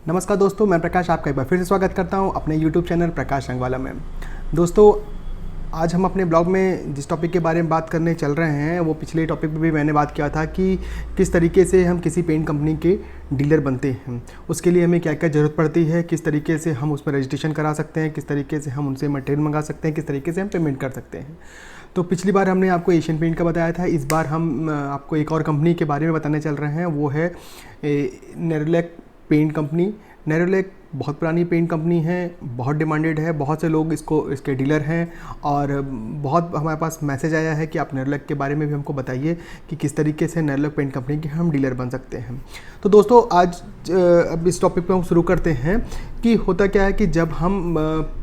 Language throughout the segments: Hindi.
नमस्कार दोस्तों, मैं प्रकाश आपका एक बार फिर से स्वागत करता हूं अपने YouTube चैनल प्रकाश संगवाला में। दोस्तों, आज हम अपने ब्लॉग में जिस टॉपिक के बारे में बात करने चल रहे हैं वो पिछले टॉपिक पे भी मैंने बात किया था कि किस तरीके से हम किसी पेंट कंपनी के डीलर बनते हैं, उसके लिए हमें क्या क्या ज़रूरत पड़ती है, किस तरीके से हम उसमें रजिस्ट्रेशन करा सकते हैं, किस तरीके से हम उनसे मटेरियल मंगा सकते हैं, किस तरीके से हम पेमेंट कर सकते हैं। तो पिछली बार हमने आपको एशियन पेंट का बताया था। इस बार हम आपको एक और कंपनी के बारे में बताने चल रहे हैं, वो है नेरोलैक पेंट कंपनी। नेरोलैक बहुत पुरानी पेंट कंपनी है, बहुत डिमांडेड है, बहुत से लोग इसके डीलर हैं और बहुत हमारे पास मैसेज आया है कि आप नेरोलैक के बारे में भी हमको बताइए कि किस तरीके से नेरोलैक पेंट कंपनी के हम डीलर बन सकते हैं। तो दोस्तों, आज अब इस टॉपिक पे हम शुरू करते हैं कि होता क्या है कि जब हम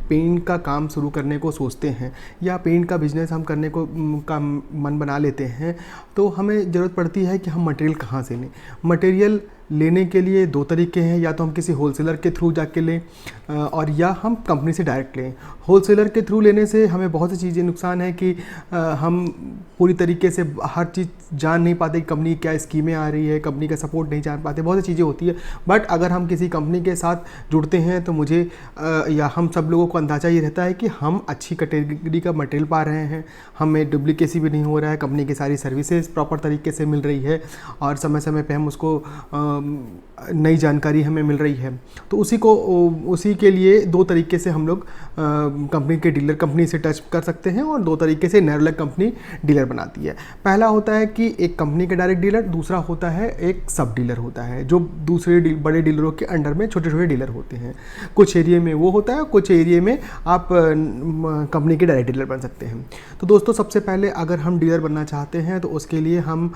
पेंट का काम शुरू करने को सोचते हैं या पेंट का बिज़नेस हम करने को का मन बना लेते हैं, तो हमें ज़रूरत पड़ती है कि हम मटेरियल कहाँ से लें। मटेरियल लेने के लिए दो तरीके हैं, या तो हम किसी होलसेलर के थ्रू जाके लें और या हम कंपनी से डायरेक्ट लें। होलसेलर के थ्रू लेने से हमें बहुत सी चीज़ें नुकसान है कि हम पूरी तरीके से हर चीज़ जान नहीं पाते कि कंपनी क्या स्कीमें आ रही है, कंपनी का सपोर्ट नहीं जान पाते, बहुत सी चीज़ें होती है। बट अगर हम किसी कंपनी के साथ जुड़ते हैं तो मुझे या हम सब लोगों को अंदाज़ा ये रहता है कि हम अच्छी कैटेगरी का मटेरियल पा रहे हैं, हमें डुप्लीकेसी भी नहीं हो रहा है, कंपनी की सारी सर्विसेज प्रॉपर तरीके से मिल रही है और समय समय पे हम उसको नई जानकारी हमें मिल रही है। तो उसी के लिए दो तरीके से हम लोग कंपनी के डीलर कंपनी से टच कर सकते हैं और दो तरीके से नेरोलैक कंपनी डीलर बनाती है। पहला होता है कि एक कंपनी का डायरेक्ट डीलर, दूसरा होता है एक सब डीलर होता है जो दूसरे बड़े डीलरों के अंडर में छोटे छोटे डीलर होते हैं। कुछ एरिया में वो होता है, कुछ एरिया में आप कंपनी के डायरेक्ट डीलर बन सकते हैं। तो दोस्तों, सबसे पहले अगर हम डीलर बनना चाहते हैं तो उसके लिए हम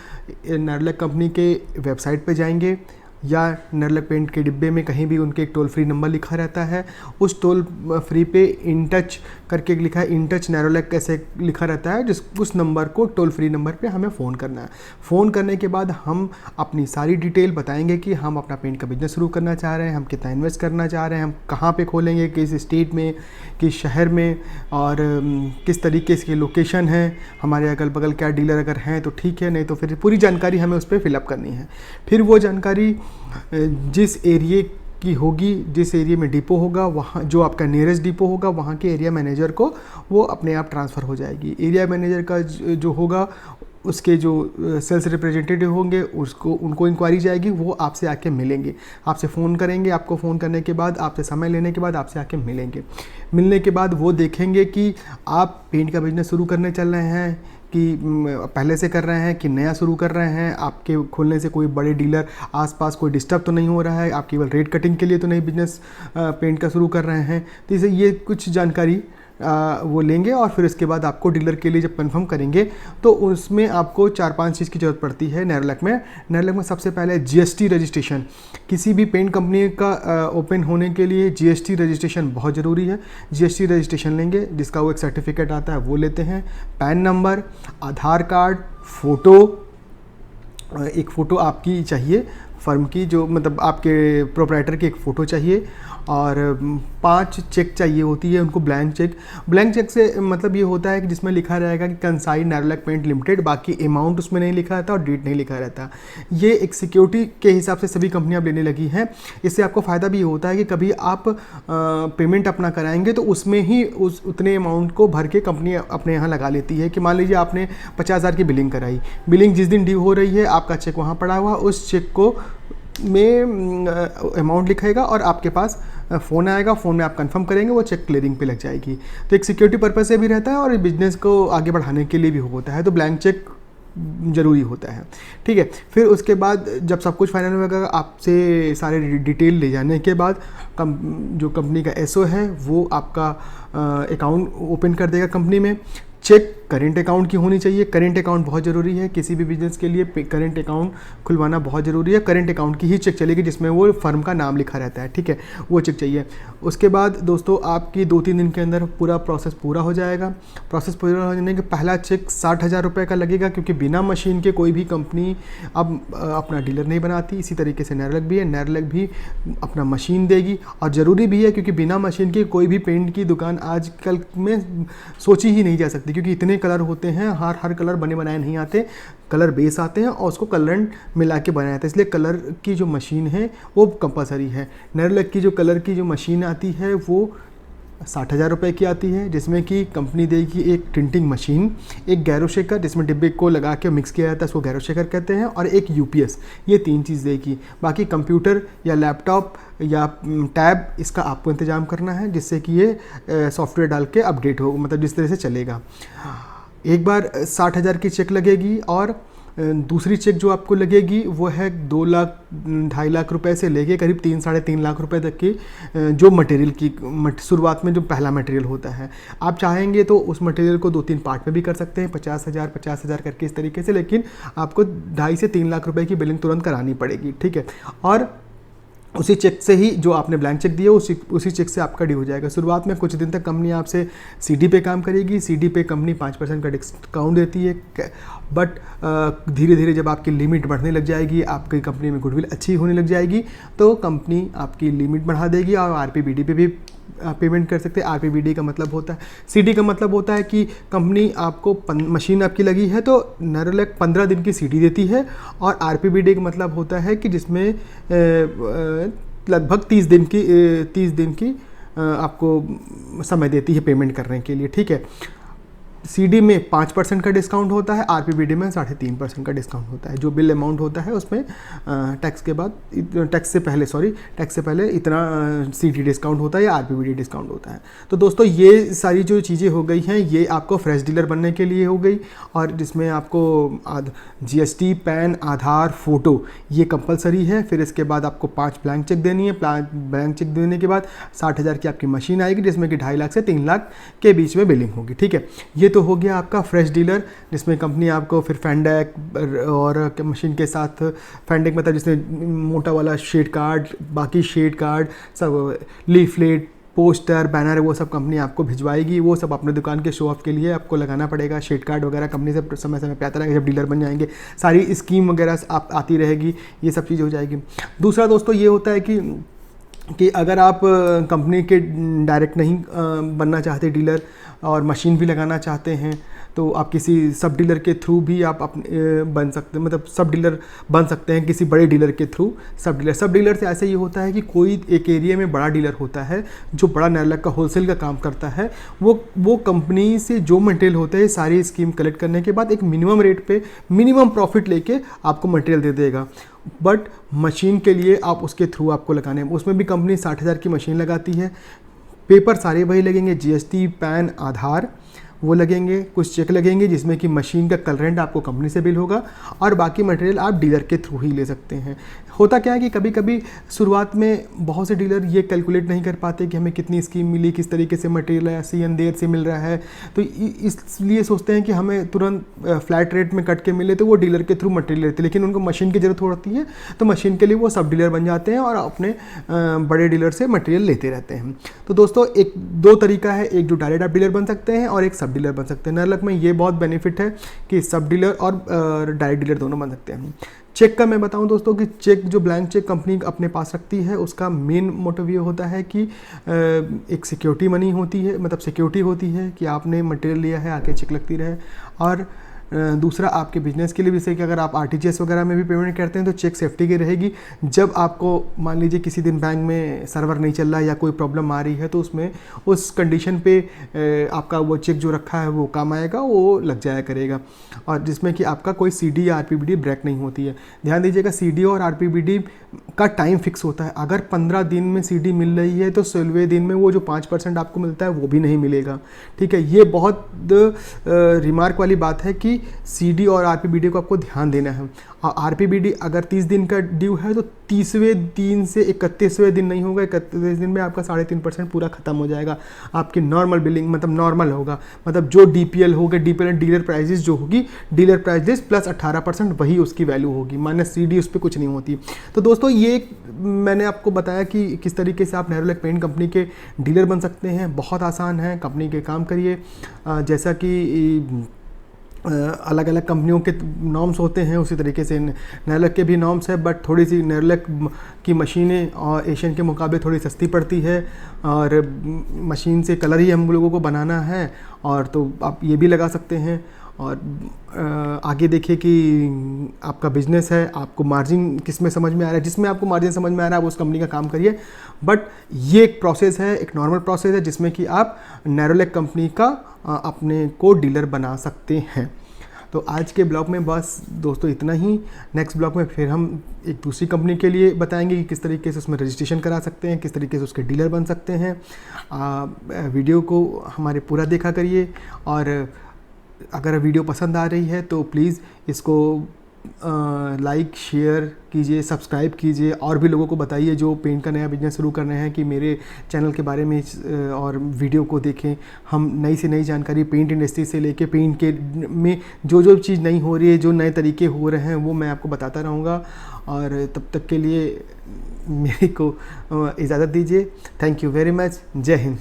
नेरोलैक कंपनी के वेबसाइट पे जाएंगे या नेरोलैक पेंट के डिब्बे में कहीं भी उनके एक टोल फ्री नंबर लिखा रहता है, उस टोल फ्री पे इन टच करके लिखा है, इन टच नेरोलैक कैसे लिखा रहता है, उस नंबर को टोल फ्री नंबर पे हमें फ़ोन करना है। फ़ोन करने के बाद हम अपनी सारी डिटेल बताएंगे कि हम अपना पेंट का बिज़नेस शुरू करना चाह रहे हैं, हम कितना इन्वेस्ट करना चाह रहे हैं, हम कहाँ पे खोलेंगे, किस स्टेट में, किस शहर में और किस तरीके से लोकेशन है, हमारे अगल बगल क्या डीलर अगर हैं तो ठीक है, नहीं तो फिर पूरी जानकारी हमें उस पर फिलअप करनी है। फिर वो जानकारी जिस एरिया की होगी, जिस एरिया में डिपो होगा, वहाँ जो आपका नियरेस्ट डिपो होगा वहाँ के एरिया मैनेजर को वो अपने आप ट्रांसफ़र हो जाएगी। एरिया मैनेजर का जो होगा, उसके जो सेल्स रिप्रेजेंटेटिव होंगे उनको इंक्वायरी जाएगी, वो आपसे आके मिलेंगे, आपसे फ़ोन करेंगे। आपको फ़ोन करने के बाद, आपसे समय लेने के बाद आपसे आके मिलेंगे। मिलने के बाद वो देखेंगे कि आप पेंट का बिज़नेस शुरू करने चल रहे हैं कि पहले से कर रहे हैं कि नया शुरू कर रहे हैं, आपके खोलने से कोई बड़े डीलर आसपास कोई डिस्टर्ब तो नहीं हो रहा है, आप केवल रेट कटिंग के लिए तो नहीं बिज़नेस पेंट का शुरू कर रहे हैं। तो इसे ये कुछ जानकारी वो लेंगे और फिर उसके बाद आपको डीलर के लिए जब कंफर्म करेंगे तो उसमें आपको 4-5 चीज़ की ज़रूरत पड़ती है। नेरोलैक में सबसे पहले जीएसटी रजिस्ट्रेशन। किसी भी पेंट कंपनी का ओपन होने के लिए जीएसटी रजिस्ट्रेशन बहुत ज़रूरी है। जीएसटी रजिस्ट्रेशन लेंगे, जिसका वो एक सर्टिफिकेट आता है वो लेते हैं। पैन नंबर, आधार कार्ड, फ़ोटो, एक फ़ोटो आपकी चाहिए फर्म की, जो मतलब आपके प्रोप्राइटर की एक फ़ोटो चाहिए और 5 चेक चाहिए होती है उनको, ब्लैंक चेक। ब्लैंक चेक से मतलब ये होता है कि जिसमें लिखा रहेगा कि कंसाइन नेरोलैक पेंट लिमिटेड, बाकी अमाउंट उसमें नहीं लिखा रहता और डेट नहीं लिखा रहता। ये एक सिक्योरिटी के हिसाब से सभी कंपनियां लेने लगी हैं। इससे आपको फ़ायदा भी ये होता है कि कभी आप पेमेंट अपना कराएंगे तो उसमें ही उतने अमाउंट को भर के कंपनी अपने यहाँ लगा लेती है। कि मान लीजिए आपने 50,000 की बिलिंग कराई, बिलिंग जिस दिन ड्यू हो रही है आपका चेक वहाँ पड़ा हुआ, उस चेक को में अमाउंट लिखेगा और आपके पास फ़ोन आएगा, फ़ोन में आप कंफर्म करेंगे, वो चेक क्लियरिंग पे लग जाएगी। तो एक सिक्योरिटी पर्पस से भी रहता है और बिज़नेस को आगे बढ़ाने के लिए भी होता है। तो ब्लैंक चेक ज़रूरी होता है, ठीक है। फिर उसके बाद जब सब कुछ फाइनल होगा, आपसे सारे डिटेल ले जाने के बाद जो कंपनी का एसओ है वो आपका अकाउंट ओपन कर देगा कंपनी में। चेक करेंट अकाउंट की होनी चाहिए। करेंट अकाउंट बहुत ज़रूरी है, किसी भी बिजनेस के लिए करेंट अकाउंट खुलवाना बहुत ज़रूरी है। करेंट अकाउंट की ही चेक चलेगी जिसमें वो फर्म का नाम लिखा रहता है, ठीक है, वो चेक चाहिए। उसके बाद दोस्तों आपकी 2-3 दिन के अंदर पूरा प्रोसेस पूरा हो जाएगा। प्रोसेस पूरा हो जाने के पहला चेक 60,000 रुपये का लगेगा, क्योंकि बिना मशीन के कोई भी कंपनी अब अपना डीलर नहीं बनाती। इसी तरीके से नेरोलैक भी है, नेरोलैक भी अपना मशीन देगी और ज़रूरी भी है, क्योंकि बिना मशीन के कोई भी पेंट की दुकान आजकल में सोची ही नहीं जा सकती, क्योंकि इतने कलर होते हैं, हर कलर बने बनाए नहीं आते, कलर बेस आते हैं और उसको कलरेंट मिला के बनाया जाता है, इसलिए कलर की जो मशीन है वो कंपलसरी है। नेरोलैक की जो कलर की जो मशीन आती है वो 60,000 रुपये की आती है, जिसमें कि कंपनी देगी एक टिंटिंग मशीन, एक गैरो शेकर जिसमें डिब्बे को लगा के मिक्स किया जाता है, उसको गैरो शेकर कहते हैं, और एक यूपीएस। ये 3 चीज़ देगी। बाकी कंप्यूटर या लैपटॉप या टैब इसका आपको इंतज़ाम करना है, जिससे कि ये सॉफ्टवेयर डाल के अपडेट हो, मतलब जिस तरह से चलेगा। एक बार 60,000 की चेक लगेगी, और दूसरी चेक जो आपको लगेगी वो है 2 लाख 2.5 लाख रुपए से लेके करीब 3-3.5 लाख रुपए तक की, जो मटेरियल की शुरुआत में जो पहला मटेरियल होता है। आप चाहेंगे तो उस मटेरियल को 2-3 पार्ट में भी कर सकते हैं, 50,000 करके इस तरीके से, लेकिन आपको 2.5 से 3 लाख रुपए की बिलिंग तुरंत करानी पड़ेगी, ठीक है। और उसी चेक से ही जो आपने ब्लैंक चेक दिया उसी चेक से आपका ड्यू हो जाएगा। शुरुआत में कुछ दिन तक कंपनी आपसे सीडी पे काम करेगी, सीडी पे कंपनी 5% का डिस्काउंट देती है, बट धीरे धीरे जब आपकी लिमिट बढ़ने लग जाएगी, आपकी कंपनी में गुडविल अच्छी होने लग जाएगी, तो कंपनी आपकी लिमिट बढ़ा देगी और आरपीबीडी पे भी पेमेंट कर सकते हैं। आरपीबीडी का मतलब होता है, सीडी का मतलब होता है कि कंपनी आपको मशीन आपकी लगी है तो नेरोलैक 15 दिन की सीडी देती है, और आरपीबीडी का मतलब होता है कि जिसमें लगभग 30 दिन की आपको समय देती है पेमेंट करने के लिए, ठीक है। सीडी में 5% का डिस्काउंट होता है, आरपीबीडी में 3.5% का डिस्काउंट होता है। जो बिल अमाउंट होता है उसमें टैक्स से पहले इतना सीडी डिस्काउंट होता है या आरपीबीडी डिस्काउंट होता है। तो दोस्तों ये सारी जो चीज़ें हो गई हैं, ये आपको फ्रेश डीलर बनने के लिए हो गई, और जिसमें आपको जीएसटी, पैन, आधार, फ़ोटो ये कंपलसरी है। फिर इसके बाद आपको 5 ब्लैंक चेक देनी है। ब्लैंक चेक देने के बाद 60,000 की आपकी मशीन आएगी, जिसमें कि 2.5 लाख से 3 लाख के बीच में बिलिंग होगी, ठीक है। ये तो हो गया आपका फ्रेश डीलर, जिसमें कंपनी आपको फिर फैंडेक और मशीन के साथ, फैंडेक मतलब जिसमें मोटा वाला शेड कार्ड, बाकी शेड कार्ड सब, लीफलेट, पोस्टर, बैनर, वो सब कंपनी आपको भिजवाएगी। वो सब अपने दुकान के शो ऑफ के लिए आपको लगाना पड़ेगा। शेड कार्ड वगैरह कंपनी से समय समय पे आता रहेगा, जब डीलर बन जाएंगे सारी स्कीम वगैरह आप आती रहेगी, ये सब चीज़ हो जाएगी। दूसरा दोस्तों ये होता है कि अगर आप कंपनी के डायरेक्ट नहीं बनना चाहते डीलर, और मशीन भी लगाना चाहते हैं, तो आप किसी सब डीलर के थ्रू भी आप अपने बन सकते हैं, मतलब सब डीलर बन सकते हैं किसी बड़े डीलर के थ्रू। सब डीलर से ऐसे ये होता है कि कोई एक एरिया में बड़ा डीलर होता है जो बड़ा नेरोलैक का होलसेल का काम करता है, वो कंपनी से जो मटेरियल होता है सारी स्कीम कलेक्ट करने के बाद एक मिनिमम रेट पे मिनिमम प्रॉफिट लेके आपको मटेरियल दे देगा। बट मशीन के लिए आप उसके थ्रू आपको लगाने, उसमें भी कंपनी 60,000 की मशीन लगाती है। पेपर सारे वही लगेंगे, जीएसटी, पैन, आधार वो लगेंगे, कुछ चेक लगेंगे जिसमें कि मशीन का कल रेंट आपको कंपनी से बिल होगा, और बाकी मटेरियल आप डीलर के थ्रू ही ले सकते हैं। होता क्या है कि कभी कभी शुरुआत में बहुत से डीलर ये कैलकुलेट नहीं कर पाते कि हमें कितनी स्कीम मिली, किस तरीके से मटेरियल ऐसे या देर से मिल रहा है, तो इसलिए सोचते हैं कि हमें तुरंत फ्लैट रेट में कट के मिले, तो वो डीलर के थ्रू मटेरियल लेते हैं। लेकिन उनको मशीन की ज़रूरत होती है, तो मशीन के लिए वो सब डीलर बन जाते हैं और अपने बड़े डीलर से मटेरियल लेते रहते हैं। तो दोस्तों 2 तरीका है, एक जो डायरेक्ट आप डीलर बन सकते हैं और एक सब डीलर बन सकते हैं। नेरोलैक में ये बहुत बेनिफिट है कि सब डीलर और डायरेक्ट डीलर दोनों बन सकते हैं। चेक का मैं बताऊं दोस्तों कि चेक जो ब्लैंक चेक कंपनी अपने पास रखती है, उसका मेन मोटिव ये होता है कि एक सिक्योरिटी मनी होती है, मतलब सिक्योरिटी होती है कि आपने मटेरियल लिया है, आके चेक लगती रहे। और दूसरा आपके बिजनेस के लिए भी, जैसे कि अगर आप आरटीजीएस वगैरह में भी पेमेंट करते हैं तो चेक सेफ्टी की रहेगी। जब आपको मान लीजिए किसी दिन बैंक में सर्वर नहीं चल रहा है या कोई प्रॉब्लम आ रही है, तो उसमें उस कंडीशन पे आपका वो चेक जो रखा है वो काम आएगा, वो लग जाया करेगा, और जिसमें कि आपका कोई सीडी या आरपीबीडी ब्रेक नहीं होती है। ध्यान दीजिएगा, सीडी और आरपीबीडी का टाइम फिक्स होता है। अगर 15 दिन में सीडी मिल रही है तो 16वें दिन में वो जो 5% आपको मिलता है वो भी नहीं मिलेगा, ठीक है। ये बहुत रिमार्क वाली बात है कि सीडी और आरपीबीडी को आपको ध्यान देना है। और आरपीबीडी अगर 30 दिन का ड्यू है तो 30वें दिन से 31वें दिन नहीं होगा, 31वें दिन में आपका 3.5% पूरा खत्म हो जाएगा। आपकी नॉर्मल बिलिंग मतलब नॉर्मल होगा, मतलब जो डीपीएल होगा, डीपीएल डीलर प्राइजेस जो होगी, डीलर प्राइजेस प्लस 18% वही उसकी वैल्यू होगी, माइनस सीडी उस पर कुछ नहीं होती। तो दोस्तों ये मैंने आपको बताया कि किस तरीके से आप नेरोलैक पेंट कंपनी के डीलर बन सकते हैं। बहुत आसान है, कंपनी के काम करिए। जैसा कि अलग अलग कंपनियों के नॉर्म्स होते हैं, उसी तरीके से नेरोलैक के भी नॉर्म्स है, बट थोड़ी सी नेरोलैक की मशीनें और एशियन के मुकाबले थोड़ी सस्ती पड़ती है, और मशीन से कलर ही हम लोगों को बनाना है, और तो आप ये भी लगा सकते हैं। और आगे देखिए कि आपका बिजनेस है, आपको मार्जिन किस में समझ में आ रहा है, जिसमें आपको मार्जिन समझ में आ रहा है आप उस कंपनी का काम करिए। बट ये एक प्रोसेस है, एक नॉर्मल प्रोसेस है जिसमें कि आप नेरोलैक कंपनी का अपने को डीलर बना सकते हैं। तो आज के ब्लॉग में बस दोस्तों इतना ही। नेक्स्ट ब्लॉग में फिर हम एक दूसरी कंपनी के लिए बताएंगे कि किस तरीके से उसमें रजिस्ट्रेशन करा सकते हैं, किस तरीके से उसके डीलर बन सकते हैं। वीडियो को हमारे पूरा देखा करिए, और अगर वीडियो पसंद आ रही है तो प्लीज़ इसको लाइक शेयर कीजिए, सब्सक्राइब कीजिए, और भी लोगों को बताइए जो पेंट का नया बिजनेस शुरू कर रहे हैं कि मेरे चैनल के बारे में और वीडियो को देखें। हम नई से नई जानकारी पेंट इंडस्ट्री से लेके पेंट के में जो जो चीज़ नई हो रही है, जो नए तरीके हो रहे हैं, वो मैं आपको बताता रहूँगा। और तब तक के लिए मेरे को इजाज़त दीजिए। Thank you very much. जय हिंद।